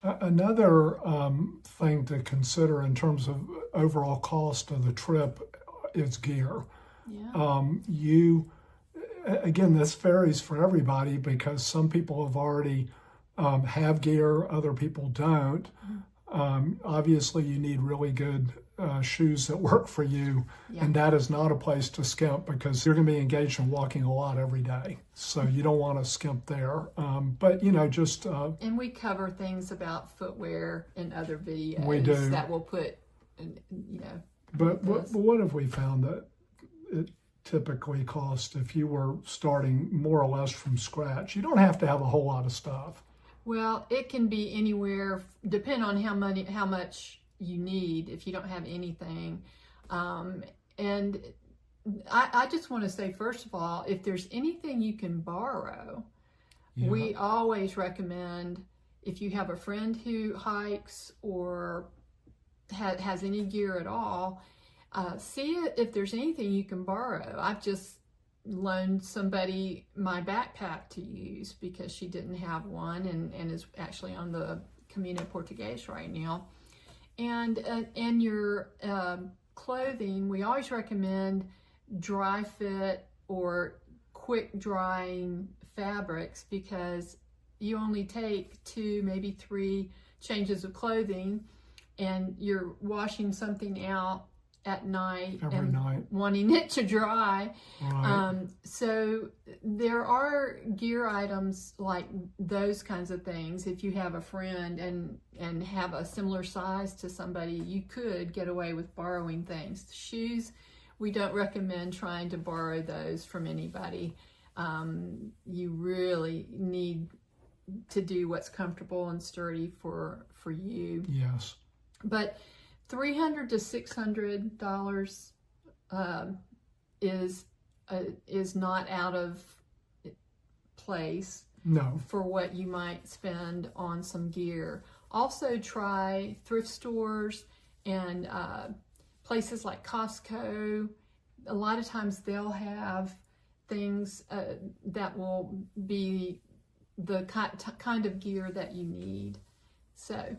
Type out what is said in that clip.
Another thing to consider in terms of overall cost of the trip is gear. Yeah. You again, this varies for everybody because some people have already have gear, other people don't. Obviously, you need really good shoes that work for you, Yeah. and that is not a place to skimp because you're going to be engaged in walking a lot every day. So you don't want to skimp there. But just And we cover things about footwear in other videos we do. that we'll put, you know. But what have we found that it typically costs if you were starting more or less from scratch? You don't have to have a whole lot of stuff. Well, it can be anywhere, depending on how much you need if you don't have anything. And I just want to say, first of all, if there's anything you can borrow, Yeah. we always recommend, if you have a friend who hikes or has any gear at all, see if there's anything you can borrow. I've just loaned somebody my backpack to use because she didn't have one and is actually on the Camino Portuguese right now. And your clothing, we always recommend dry fit or quick drying fabrics because you only take 2, maybe 3 changes of clothing, and you're washing something out at night Every night. wanting it to dry. Right. So there are gear items like those kinds of things. If you have a friend and have a similar size to somebody, you could get away with borrowing things. Shoes, we don't recommend trying to borrow those from anybody. You really need to do what's comfortable and sturdy for you. Yes. But $300 to $600 is not out of place. No. For what you might spend on some gear. Also try thrift stores and places like Costco. A lot of times they'll have things that will be the kind of gear that you need. So